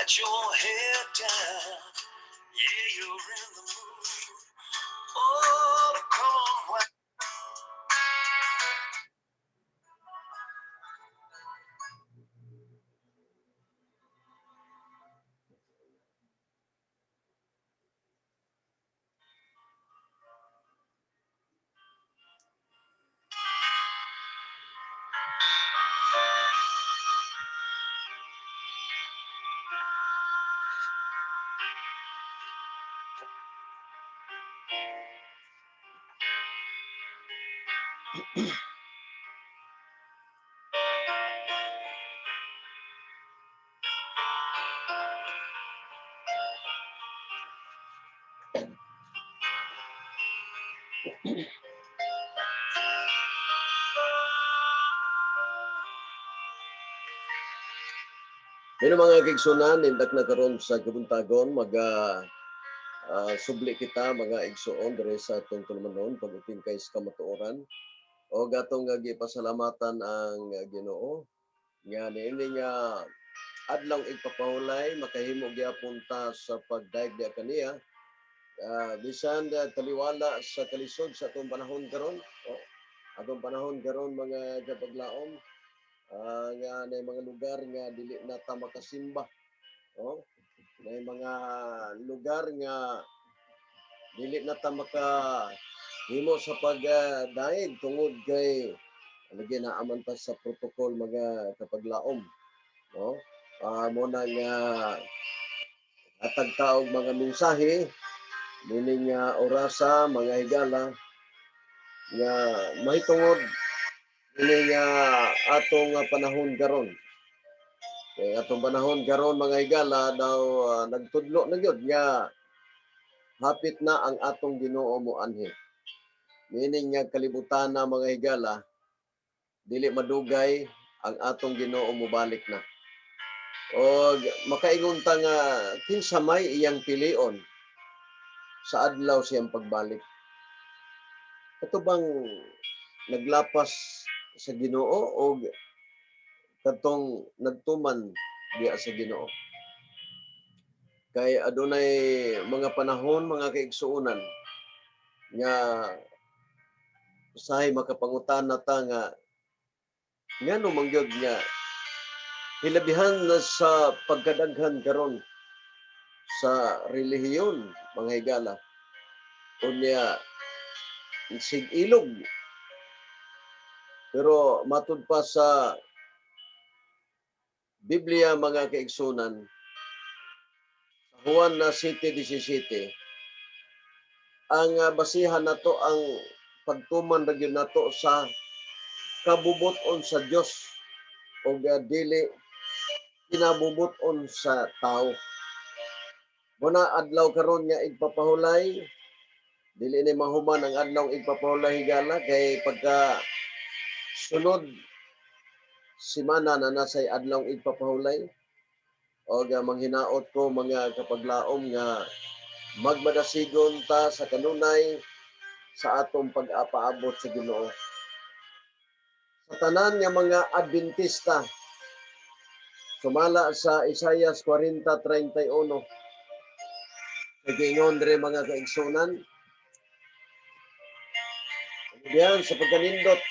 Let your head down. Yeah, you're in the mood. Oh, come on. May mga kigsunan, indak na karon sa kabuntagon, subli kita, mga igsuon, dere sa atong tulumanon, pag-uping kay sa kamatuoran. O gatong nga gipasalamatan ang Ginoo nga niini nga adlaw igpapahulay, makahimo gyapon ta sa pagdaig diha kaniya. Bisan taliwala sa kalisod sa atong panahon karon, atong panahon karon mga kapaglaom, nga na mga lugar nga dili na ta makasimba. May mga lugar nga dili na ta makahimo sa pagdaig tungod kay lagi na amanta sa protocol mga kapaglaom. Mo na nga atag taog mga mensahe nining orasa mga higala nga mahitungod ini nga atong panahon karon. Kay atong panahon karon mga higala daw nagtudlo na gyud nga hapit na ang atong Ginoo mo anhi. Meaning nga kalibutan na mga higala dili madugay ang atong Ginoo mo balik na. O makaingon ta nga kinsa may iyang pilion sa adlaw siyang pagbalik. Ito bang naglapas sa Ginoo o katong nagtuman diya sa Ginoo? Kay adunay mga panahon, mga kaigsuonan nga usahay makapangutan na ta nga ngano man gyud nga hilabihan na sa pagkadaghan karon sa relihiyon mga higala unya sig ilog. Pero matud pa sa Biblia mga kaigsunan, sa Juan 7:17, ang basihan nato ang pagtuman ra gyud nato sa kabubot-on sa Dios o dili kinabubot-on sa tao. Muna adlaw karon nga igpapahulay, dili ni mahuman ang adlaw igpapahulay higala kay pagka sunod semana na nasay adlaw igpapahulay. O manghinaot ko mga kapaglaom nga magmadasigon ta sa kanunay sa atong pag-apaabot sa Ginoo. Sa tanan nga mga Adventista, sumala sa Isaias 40:31, nag-ingon diri mga kaigsunan, diyan sa pagkanindot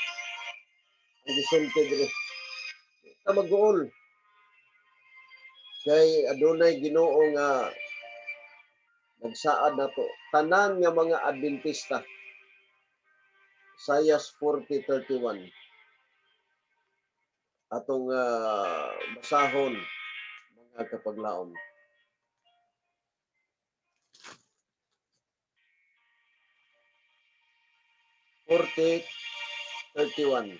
ang gisulti diri. Ta mag-uol kay adunay Ginoo nga nagsaad nato tanan nga mga Adventista. Isaias 40:31 atong basahon mga kapaglaom. Forty 31.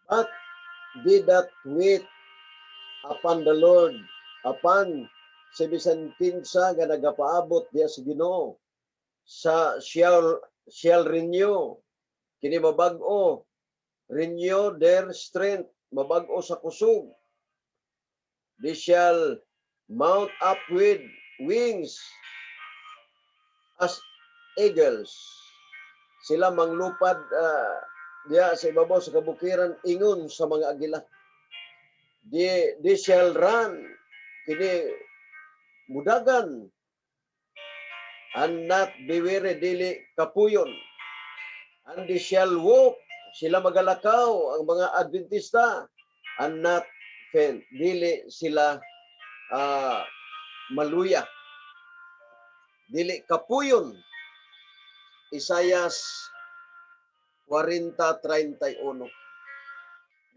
But they that wait upon the Lord, upon sa bisan kinsa nga nagapaabot diya sa Ginoo, shall renew, kini mabag-o, renew their strength, mabag-o sa kusog. They shall mount up with wings as eagles. Sila manglupad diya sa ibabaw sa kabukiran ingon sa mga agila. They shall run kini mudagan and not be weary, dili kapuyon. And they shall walk, sila magalakaw ang mga Adventista, and not faint, dili sila maluya, dili kapuyon. Isayas 40:31.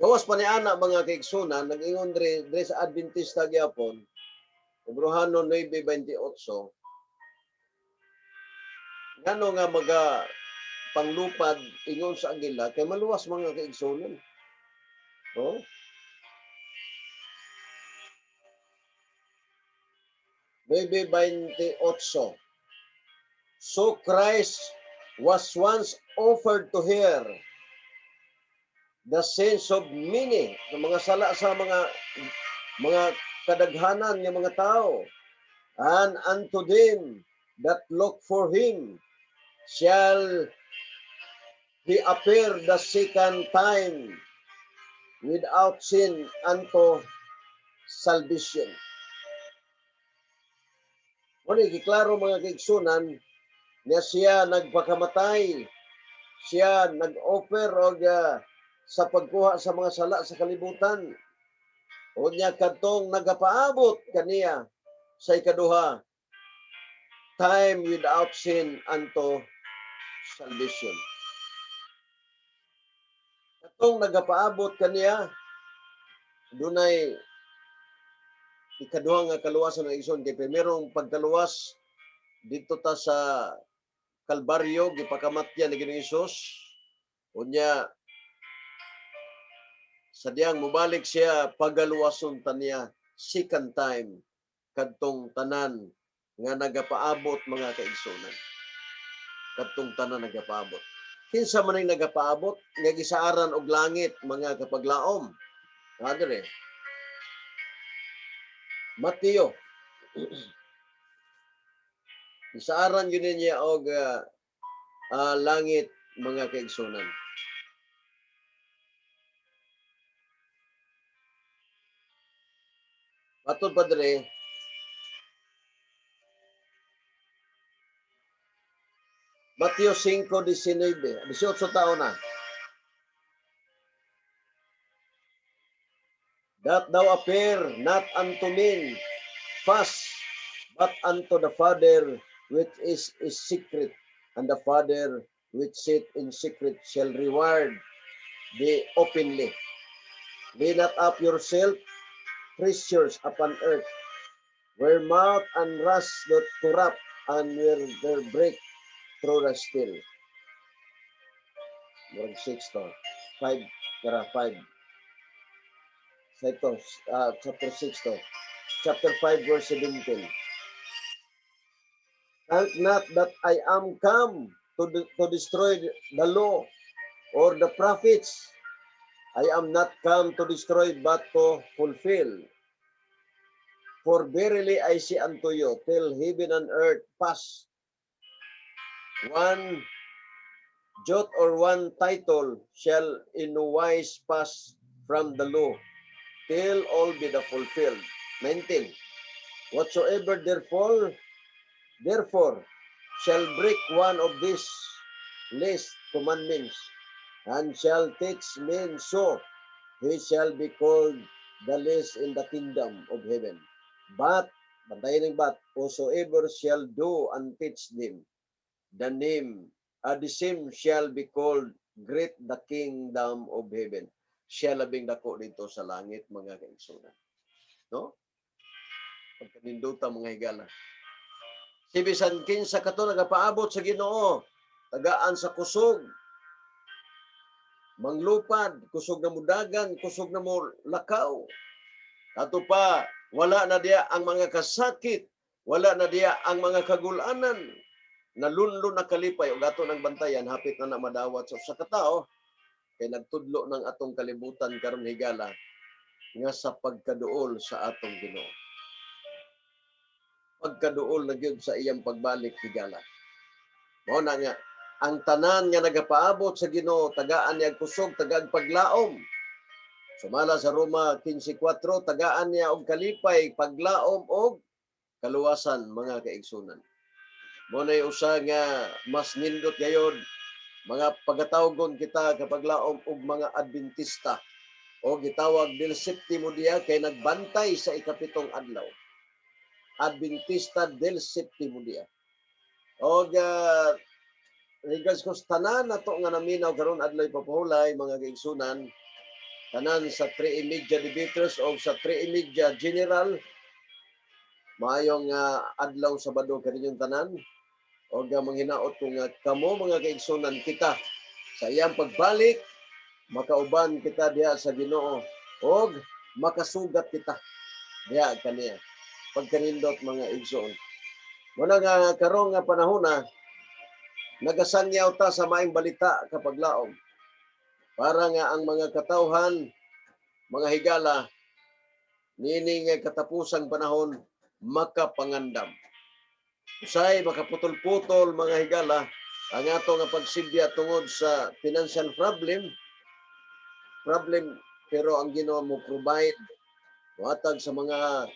Gawas pa ni ana mga kaigsunan, nag-ingon dre sa Adventista gyapon, Hebreano 9:28, ngano nga panglupad ingon sa agila kay maluwas mga kaigsunan. Oh, 9:28. So Christ was once offered to hear the sins of many, ng mga sala sa mga kadaghanan ng mga tao, and unto them that look for him shall he appear the second time without sin unto salvation. Muna, ikiklaro mga kaigsunan, niya siya nagpakamatay, siya nag-offer og sa pagkuha sa mga sala sa kalibutan. O niya kadtong nagapaabot kaniya sa ikaduha, time without sin unto salvation. Kadtong nagapaabot kaniya, dunay ikaduha nga kaluwasan ng igsoon. Kay primerong pagkaluwas dito ta sa Kalbaryo, gipakamatyan ni Ginoong Hesus. Unya sa diyang mubalik siya pagaluwason taniya second time kadtong tanan nga nagapaabot mga kaigsunan. Kadtong tanan nagapaabot. Kinsa man ang nagapaabot nga gisaaran og langit mga kapaglaom. Adre. Mateo. Gisaaran gyud niya og langit mga kaigsunan. Matod padre, Mateo 5:19, 18 taon na. That thou appear not unto men fast, but unto the Father which is secret, and the Father which sit in secret shall reward thee openly. Lay not up yourself treasures upon earth, where moth and rust doth corrupt, and where there break through the steel. Murag 6 to. 5. Kara 5. Sa ito, chapter 6 to. Chapter 5, verse 17. Think not that I am come to destroy the law or the prophets. I am not come to destroy, but to fulfill. For verily I say unto you, till heaven and earth pass, one jot or one title shall in no wise pass from the law, till all be the fulfilled. 19. Whatsoever therefore shall break one of these least commandments, and shall teach men so, he shall be called the least in the kingdom of heaven. But, bantayan ng whosoever shall do and teach them, the same shall be called great the kingdom of heaven. Siya labing dako dito sa langit, mga kaigsunan. No? Pagkaninduta mga higala. Si bisan kinsa kato nagapaabot sa Ginoo, tagaan sa kusog, manglupad, kusog na mudagan, kusog na mo lakaw. Ato pa, wala na diya ang mga kasakit, wala na diya ang mga kagulanan, nalunlo na kalipay, o gato ng bantayan, hapit na madawat sa katao, kay nagtudlo ng atong kalibutan karon higala, nga sa pagkaduol sa atong Ginoo. Pagkaduol na gyud sa iyang pagbalik higala. Mao na nga, ang tanan nga nagapaabot sa Ginoo tagaan niya kusog, tagaag paglaom. Sumala sa Roma 15:4, tagaan niya og kalipay, paglaom og kaluwasan, mga kaigsunan. Mo nay usa nga mas nindot gayod mga pagatawgon kita kapag laom og mga Adventista o gitawag del Septimo Dia kay nagbantay sa ikapitong adlaw. Adventista del Septimo Dia. Og regards ko sa tanan nato nga naminaw karon adlaw papahulay, mga kaigsunan, tanan sa 3:30 debaters o sa 3:30 general, maayong adlaw Sabado kaninyong tanan. O manghinaot ko nga kamo, mga kaigsunan, kita sa iyang pagbalik makauban kita diha sa Ginoo og makasugat kita diha kaniya pagkanindot, mga igsoon. Muna nga karong nga panahon na nagasangyaw ta sa maayong balita kapag laom para nga ang mga katawhan, mga higala, nini nga katapusang panahon makapangandam. Usay makaputol-putol, mga higala, ang ato nga pagsilbiya tungod sa financial problem, pero ang Ginoo mo provide watag sa mga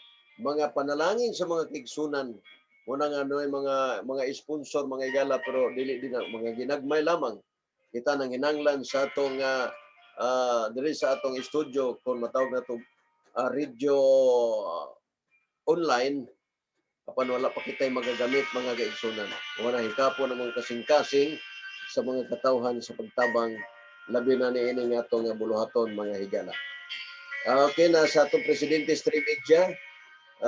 panalangin sa mga kaigsunan. Muna nga noy mga sponsor, mga higala, pero dili din mga ginagmay lamang. Kita nang hinanglan sa atong diri sa atong studio kung matawag na to radio online, apan wala pa kitay magagamit, mga kaigsunan. Wala hikapon ang mga kasing-kasing sa mga katawhan sa pagtabang, labi na niini nga atong buluhaton, mga higala. Okay, na sa atong presidente Stream Media,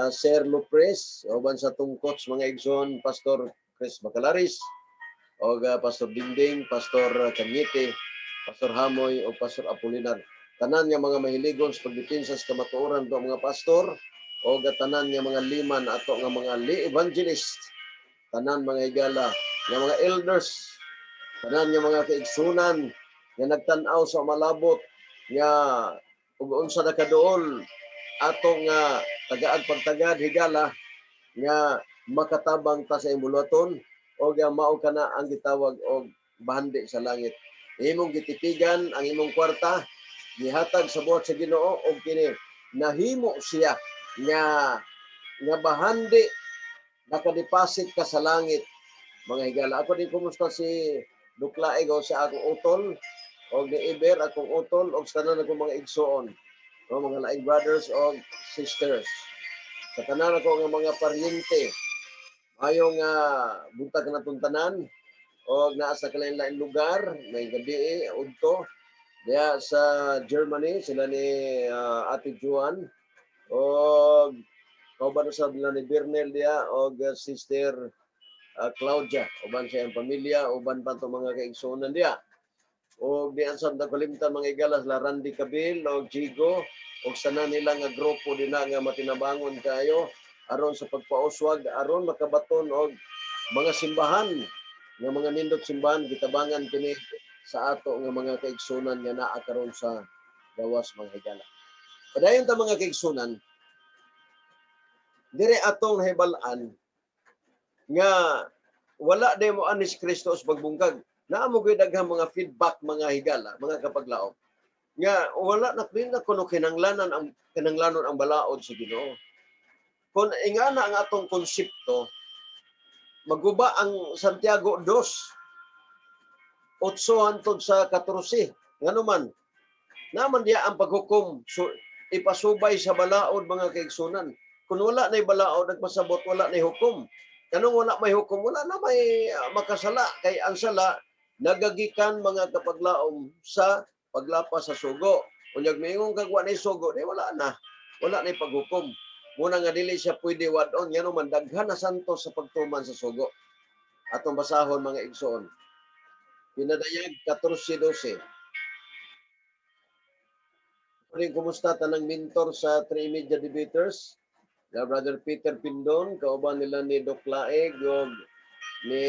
Sir Lopres, uban sa atong coach, mga igsoon, Pastor Chris Bacalaris, o Pastor Dingding, Pastor Kanyete, Pastor Hamoy, o Pastor Apolinar. Tanan nga mga mahiligon sa pagdepensa sa kamatuoran do mga pastor, o tanan nga mga liman ato nga mga evangelist, tanan mga higala nga mga elders, tanan nga mga kaigsunan nga nagtan-aw sa malabot nga ug unsa na kaduol ato nga tagaad pagtagad, higala, nga makatabang ta sa imbuluhaton o mao kana ang gitawag og bahandi sa langit. Imong gititigan ang imong kwarta, gihatag sa buhat sa Ginoo, og kini nahimo siya nga bahandi, nakadeposit ka sa langit, mga higala. Ako din kumusta si Duklaig o sa akong utol, o ni Iber akong utol, o sa tanan akong mga igsoon, o mga laing brothers o sisters. Sa tanan ako nga mga paryente, ayong buntag na tuntanan, o naa sa kalain-lain lugar, may gabi udto diya sa Germany, sila ni Ate Juan, o kauban sa ni Bernel diya, o Sister Claudia, uban sa iyang pamilya, uban pa itong mga kaigsunan diya. O diyan sa nagkalimtan, mga igalas, la Randy Cabil, o Jigo, o sana nila nga grupo din nga matinabangon kayo, aron sa pagpauswag, aron makabaton og mga simbahan, nga mga nindot simbahan, gitabangan kini sa ato nga mga kaigsunan nga naa karon sa gawas, mga higala. Padayon ta, mga kaigsunan, dire atong hibalan nga wala day mo anis Kristo sa pagbungkag. Naamo gyud daghang mga feedback, mga higala, mga kapaglaom, nga wala na kuno kinanglanon ang balaod sa Ginoo. Kung ingana ang atong konsepto, maguba ang Santiago 2, 8 hangtod sa 14. Nganuman, naman diya ang paghukom, so, ipasubay sa balaod, mga kaigsunan. Kung wala na'y balaod, nagpasabot, wala na'y hukom. Kanong wala may hukom, wala na may makasala. Kay ang sala, nagagikan, mga kapaglaom, sa paglapas sa sugo. Kung nagmayong kagwa na'y sugo, wala na. Wala na'y paghukom. Muna nga dili siya pwede wadon, yan naman, daghan na santos sa pagtuman sa sugo. Atong basahon, mga igsoon. Pinadayag 14:12. Kumusta tanang mentor sa 3 Media Debaters? Brother Peter Pindon, kauban nila ni Doc Laeg, ni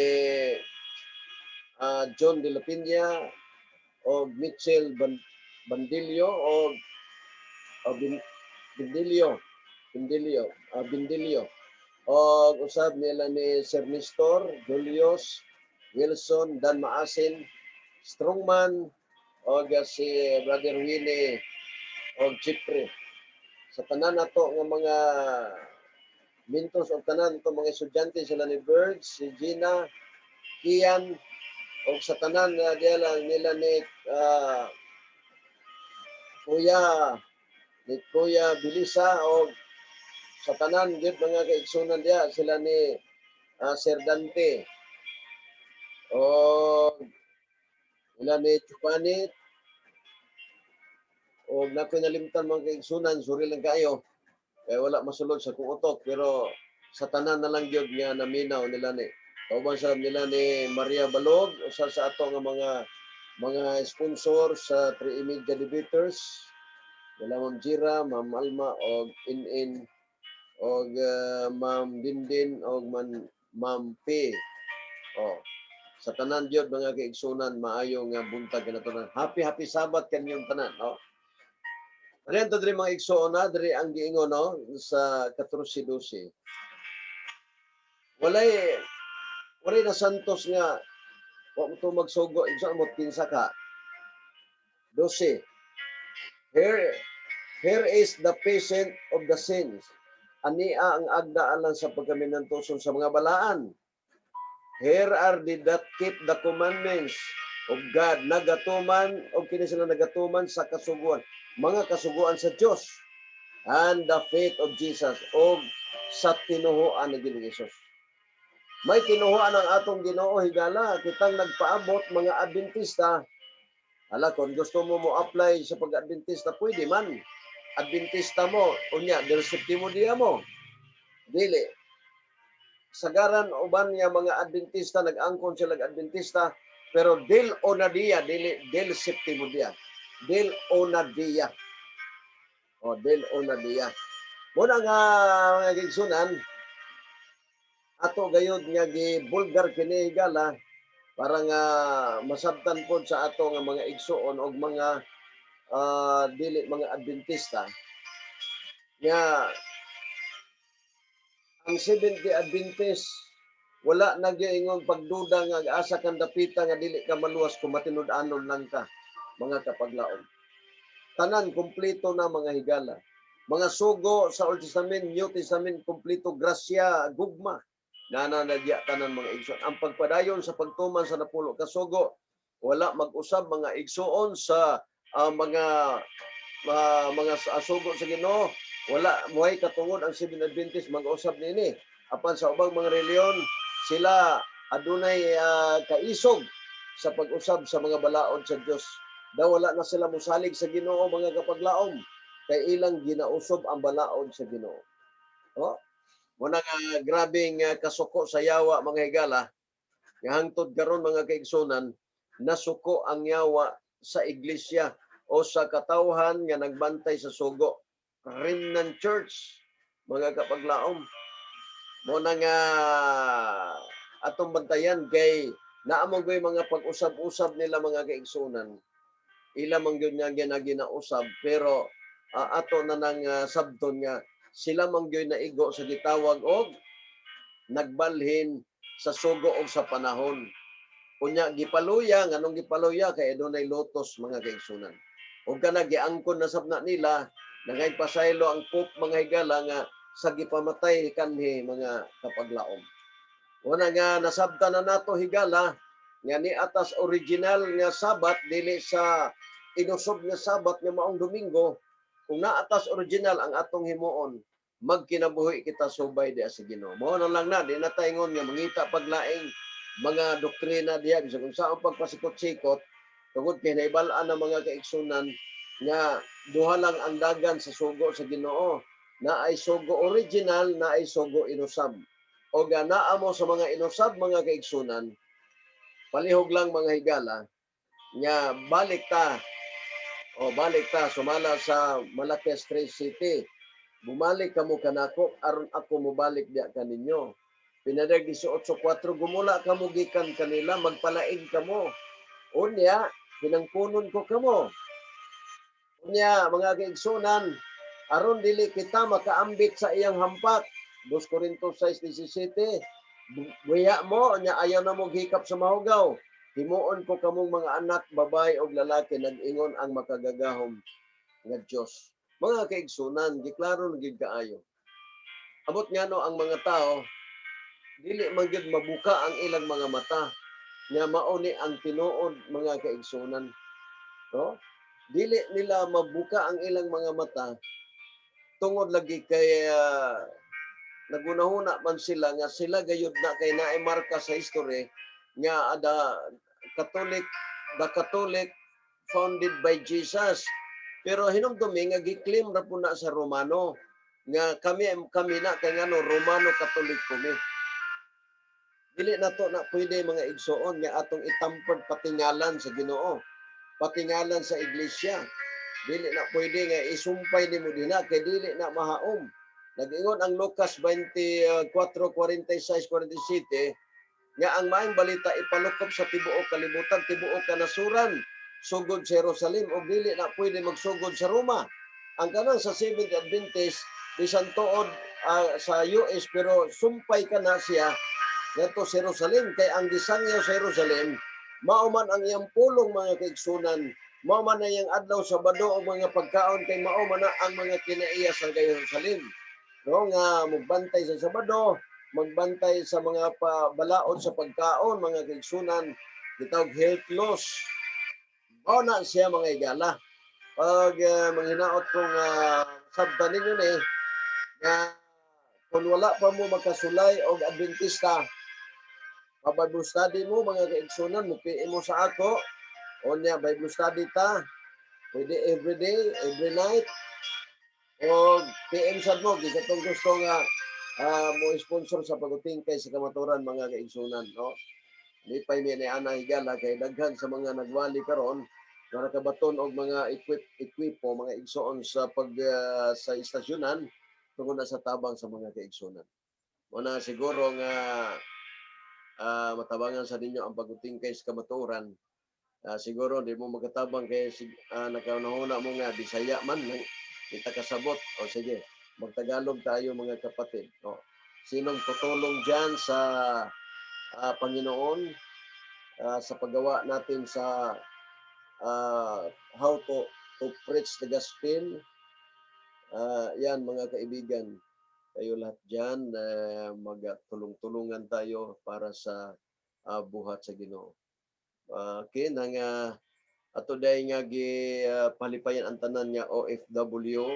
John De La Piña, o Mitchell Bandilio, o Bindilio, o usab nila ni Sir Nestor Julius, Wilson, Dan Maasin, Strongman, o si Brother Winnie, o Chipre. Sa tanan nato ng mga mintos o tanan to mga estudyante sila ni Bird, si Gina, Kian, o sa tanan na nila ni Kuya Bilisa o sa tanan gyud mga kaigsunan diya sila ni Sir Dante o sila ni Chupanit o na pinalimtan mga kaigsunan suri lang kayo kaya wala masulod sa kuutok pero sa tanan na lang gyud nga naminaw nila ni kauban sa nila ni Maria Balog usa sa ato nga mga sponsor sa 3 Media Debaters nila Ma'am Jira, Ma'am Alma o In og Ma'am Dindin og Ma'am P. Oh, sa tanan gyud mga kaigsunan maayo nga buntag kanato. Happy Sabat kanyang tanan, no? Rento diri mga igsoon na diri ang giingon no sa 14:12. Walay na santos nga wa mo to magsugo igsoon mo kinsa ka. 12. Here is the patient of the sins. Ania ang agda alang sa pagkaminantuson sa mga balaan. Here are they that keep the commandments of God. Nagatuman, o kini sila nagatuman sa kasuguan. Mga kasuguan sa Diyos. And the faith of Jesus. O sa tinuhoan ng Ginoong Hesus. May tinuhoan ang atong Ginoo higala. Kitang nagpaabot mga Adventista. Ala, kung gusto mo apply sa pag-Adventista, pwede man. Adventista mo. Unya, direseptimo diya mo. Dili. Sagaran uban nga mga Adventista nag-angkon sila Adventista pero del onadia del septimo dia del onadia muna nga mga gigsunan ato gayud nga gibulgar kini higala para nga masabtan pod sa ato nga mga igsuon og mga dili mga Adventista nga ang Seventh-day Adventist wala nagyaingon pagduda nga asa kang dapita nga dili ka maluwas kung matinud-anon lang ka mga kapaglaom. Tanan kumpleto na mga higala. Mga sugo sa Old Testament, New Testament kumpleto grasya, gugma. Nananadya tanan mga igsoon. Ang pagpadayon sa pagtuman sa napulo ka sugo wala mag-usab mga igsoon sa mga sugo sa Ginoo. Wala mo'y katungod ang Seventh Adventist mag-usab nini. Apan sa ubang mga reliyon, sila adunay kaisog sa pag-usab sa mga balaod sa Dios. Daw wala na sila mosalig sa Ginoo mga kapaglaom kay ilang ginausob ang balaod sa Ginoo. Oh, muna nga grabing kasuko sa yawa mga higala. Nga hangtod karon mga kaigsunan, nasuko ang yawa sa iglesia o sa katawhan nga nagbantay sa sugo. Remnant Church, mga kapaglaom. Muna nga atong bantayan kay naamong ko'y mga pag-usab-usab nila mga kaigsunan. Ila man gyud nga ginausab pero ato na nang sabton nga sila man gyud naigo sa gitawag og nagbalhin sa sugo og sa panahon. Unya gipaluya nganong gipaluya kay adunay lotos mga kaigsunan. Ug kana giangkon na sabna nila nangay pasaylo ang pope mga higala nga sa gipamatay kanhi mga kapaglaom. Una nga nasabtan na nato higala nga ni atas original nga Sabat dili sa inusob nga Sabat nga maong Domingo kung naatas original ang atong himuon magkinabuhi kita subay diha sa Ginoo. Mao na lang na di na taingon nga mangita paglaing mga doktrina diha bisan kung saan pagpasikot-sikot tungod kay naibal-an ang mga kaigsunan nga duha lang ang dagan sa sugo sa Ginoo na ay sugo original na ay sugo inusab. O ganaa mo sa mga inusab mga kaigsunan palihog lang mga higala nga balik ta sumala sa Malakias 3 City. Bumalik kamo kanako aron ako mobalik diha kaninyo. Pinadag 18:4 gumula kamo gikan kanila magpalaig kamo. Unya pinangpunon ko kamo. Unya mga kaigsunan aron dili kita makaambit sa iyang hampak. 2 Corintios 6:17 buya mo nya ayaw na mo hikap sa mahugaw. Himuon ko kamong mga anak, babae o lalaki, nag-ingon ang makagagahom nga Dios. Mga kaigsunan, giklaro na gid kaayo. Abot nga no ang mga tao, dili man gid mabuka ang ilang mga mata nga mauni ang tinuod, mga kaigsunan. No? Dili nila mabuka ang ilang mga mata tungod lagi kay nagunahuna man sila nga sila gayud na kay naay marka sa history nga the Catholic founded by Jesus. Pero hinumdumi nga giklaim ra po na sa Romano nga kami na kay ngano Romano Catholic kami. Dili nato na pwede mga igsoon nga atong itampad patingalan sa Ginoo, patingalan sa iglesia. Dili na pwede nga isumpay nimo dinha kay dili na mahaom. Nag-ingon ang Lucas 24:46-47 nga ang maayong balita ipalukop sa tibuok kalibutan, tibuok kanasuran, sugod sa Jerusalem o dili na pwede magsugod sa Roma. Ang kanang sa Seventh Adventist bisan tuod sa US pero sumpay ka na siya ngadto sa Jerusalem kay ang gisangyaw sa Jerusalem mao man ang iyang pulong, mga kaigsunan. Mao man na iyang adlaw Sabado o mga pagkaon kay mao man na ang mga kinaiya sa Jerusalem. No nga magbantay sa Sabado, magbantay sa mga balaod sa pagkaon, mga kaigsunan, gitawag health laws. Mao na siya mga igala. Pag manghinaot kong sabta ninyo ni nga kung wala pa mo magkasulay og Adventista, Bible study mo, mga kaigsunan, mupiin mo sa ako. O niya, Bible study ta. Pwede every day, every night. O PM sad mo, gigatong gusto nga mo sponsor sa pagutingkay sa kamaturan, mga kaigsunan. No? Lipay mi ni Ana Higala kay daghan sa mga nagwali karon nga nakabaton og mga ekwipo, mga igsoon sa sa istasyonan tungod na sa tabang sa mga kaigsunan. Una siguro nga matabangan sa ninyo ang pagutingkay sa kamaturan. Siguro di mo magkatabang kay nakaunahuna mo nga Bisaya man kita kasabot. O sige, magtagalog tayo, mga kapatid. No? Sinong tutulong diyan sa Panginoon sa paggawa natin sa how to preach the gospel? Yan, mga kaibigan, kayo lahat dyan, magtulong-tulungan tayo para sa buhat sa Ginoo. Kinang ato day nga palipayan ang tanan nga OFW,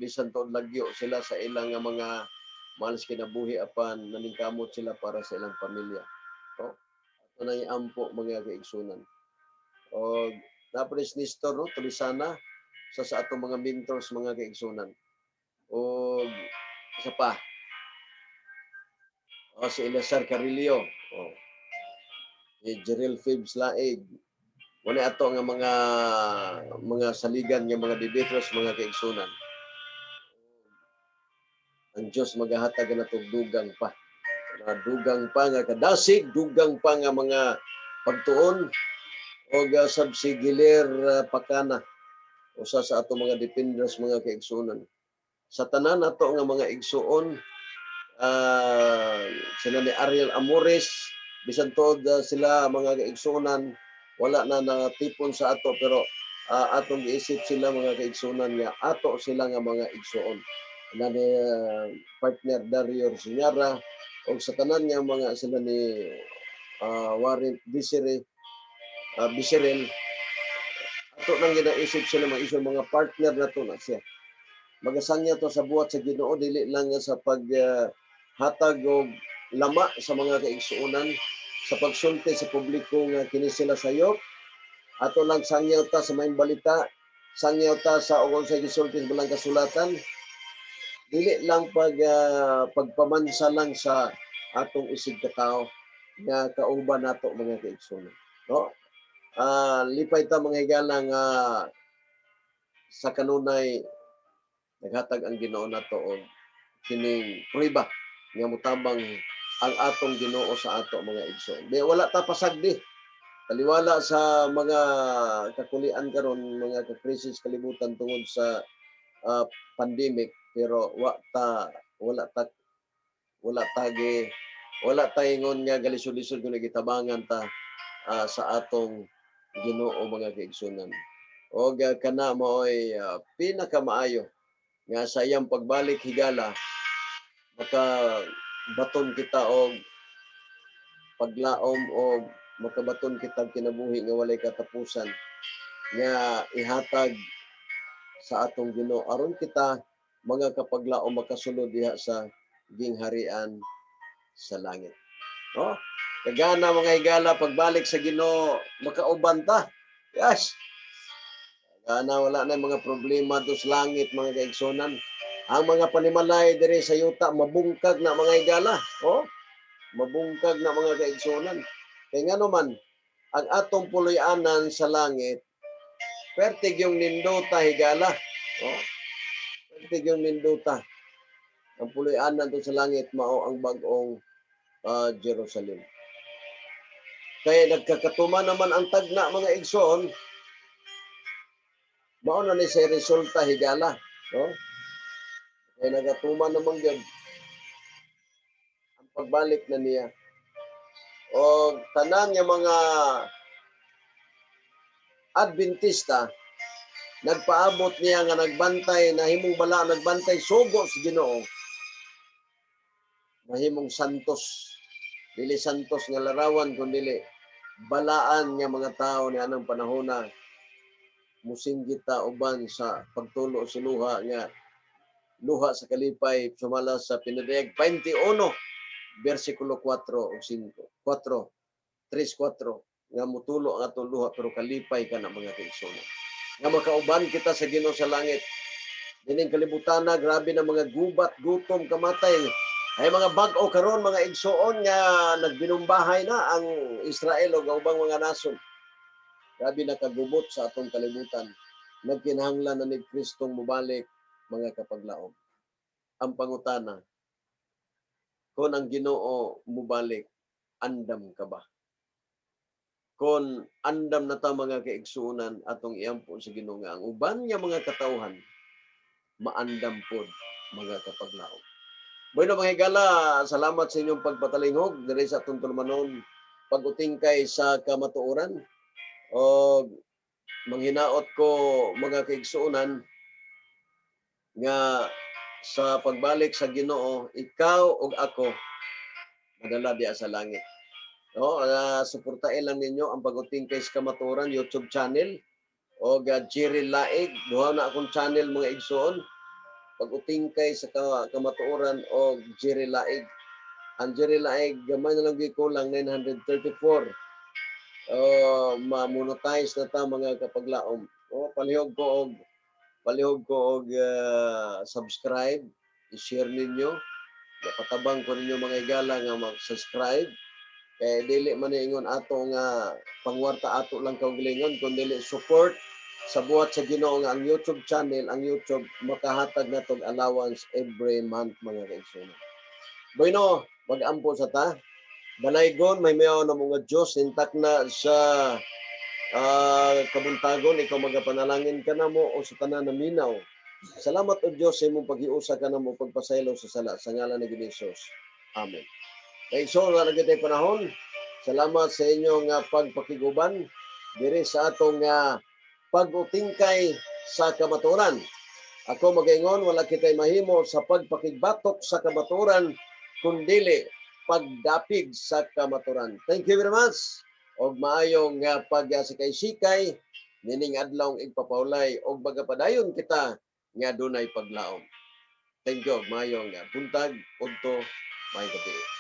bisan to lagyo sila sa ilang mga malas kinabuhi apan naningkamot sila para sa ilang pamilya. No? Ato na ampo, mga kaigsunan. O napres ni Nestor, no? Tulisana sa atong mga mentors, mga kaigsunan. O isa pa, si Elazar Carillo, si Jerel Fibs Laig. Wala ato nga mga saligan nga mga debaters, mga kaigsunan. Ang Dios magahatag na dugang pa. Dugang pa nga kadasig, dugang pa nga mga pagtuon o subsigiler pakana usa sa ato mga defenders, mga kaigsunan. Sa tanan nato nga mga igsuon, sila ni Ariel Amores, bisan tod sila mga kaigsunan, wala na natipon sa ato, pero atong giisip sila, mga kaigsunan, nga ato sila nga mga igsuon. Na ni partner Dario Sinyara o sa tanan nga mga sila ni Warren Viserel, ato nang ginaisip sila mga partner na to na siya. Magasangya to sa buhat sa Ginoo, dili lang sa paghatag og lama sa mga kaigsuonan, sa pagsulti sa publiko nga kini sila sayop. Ato lang sangyaw ta sa maayong balita, sangyaw ta sa ug sa gisulti sa balang kasulatan. Dili lang pagpamansa lang sa atong isig katao nga kauban nato, mga kaigsuonan. No? Lipay ta, mga higala, nga sa kanunay naghatag ang Ginoo nato og kining prueba nga mutabang ang atong Ginoo sa ato, mga igsoon. Wala ta pasagdi. Taliwala sa mga kakulian karon, mga ka-crisis kalibutan tungod sa pandemic, pero wala ta wala taingon nga galisod-lisod kung nagitabangan ta sa atong Ginoo mga kaigsunan. O kana mao'y pinakamaayo nga sa iyang pagbalik higala makabaton kita og paglaom o makabaton kita kinabuhi nga walay katapusan nga ihatag sa atong Ginoo aron kita mga kapaglaom makasulod diha sa gingharian sa langit. No? Kagana mga higala pagbalik sa Ginoo makauban ta. Yes. Kagana wala na mga problema dos langit mga kaigsunan. Ang mga panimalay diri sa yuta mabungkag na mga higala. Oh, mabungkag na mga kaigsunan. Kaya nga naman, ang atong puloy-anan sa langit, pertig yung nindota higala. Oh, pertig yung nindota. Ang puloy-anan to sa langit, mao ang bagong Jerusalem. Kaya nagkakatuma naman ang tagna mga igsoon, mao na ni sa resulta higala. No? Kaya nagkatuma naman yun, ang pagbalik na niya. O tanan yung mga Adventista, nagpaabot niya nga nagbantay, na himong bala, nagbantay sugo sa Ginoo. Mahimong santos. Dili santos nga larawan, kundi balaan nga mga tao ni anang panahona musinggit ta uban sa pagtulo sa luha nga luha sa kalipay sumala sa pinadayag 21 bersikulo 4 o 5 4 3-4 nga mutulo ang atong luha pero kalipay ka na mga kaigsunan nga makauban kita sa Ginoo sa langit dining kalibutan na grabe na mga gubat gutom kamatay ay mga bag-o karon mga igsoon nga nagbinumbahay na ang Israel o ubang mga nasod. Grabe na kagubot sa atong kalibutan. Nagkinahanglan na ni Kristong mubalik mga kapaglaom. Ang pangutana, kung ang Ginoo mubalik, andam ka ba? Kung andam na ta mga kaigsunan atong iampo sa Ginoo nga ang uban nga mga katawhan maandam pod mga kapaglaom. Bueno mga higala, salamat sa inyong pagpatalingog diri sa atong tulmanon pag-utingkay sa kamatuoran. O manghinaot ko mga kaigsuonan nga sa pagbalik sa Ginoo, ikaw ug ako madala diya sa langit. No, suportahin lang ninyo ang pag-utingkay sa kamatuoran YouTube channel o Jerry Laig, duha na akong channel mga igsoon. Pag-utingkay sa kamatuoran o Jerry Laig. Ang Jerry Laig, gamay na lang kulang 934. Ma-monetize na ta mga kapaglaom. Palihog ko og subscribe, i-share ninyo. Napatabang ko ninyo mga higala nga mag-subscribe. Kaya dili man ingon ato nga pangwarta ato lang kaugalingon, kundi support sa buhat sa Ginoo nga ang YouTube channel, ang YouTube makahatag na tog allowance every month mga kaigsunan. Bueno, mag-ampo sa ta. Dalaygon, may mayaw na mga Diyos, intak na sa kabuntagon, ikaw magapanalangin ka na mo o sa tanan na minaw. Salamat o Diyos sa imong pag-iusa ka na mo pagpasaylo sa sala, sa ngalan ni Jesus. Amen. Kaya so, nga nagitay panahon, salamat sa inyong pagpakiguban diri sa atong pag-utingkay sa kamaturan. Ako magaingon, wala kitay mahimo sa pagpakigbatok sa kamaturan, kundili pagdapig sa kamaturan. Thank you very much. Og maayong pagsikay-sikay, nining adlaw igpapaulay, og bagapadayon kita nga dunay paglaom. Thank you. Maayong buntag, udto, may gabi.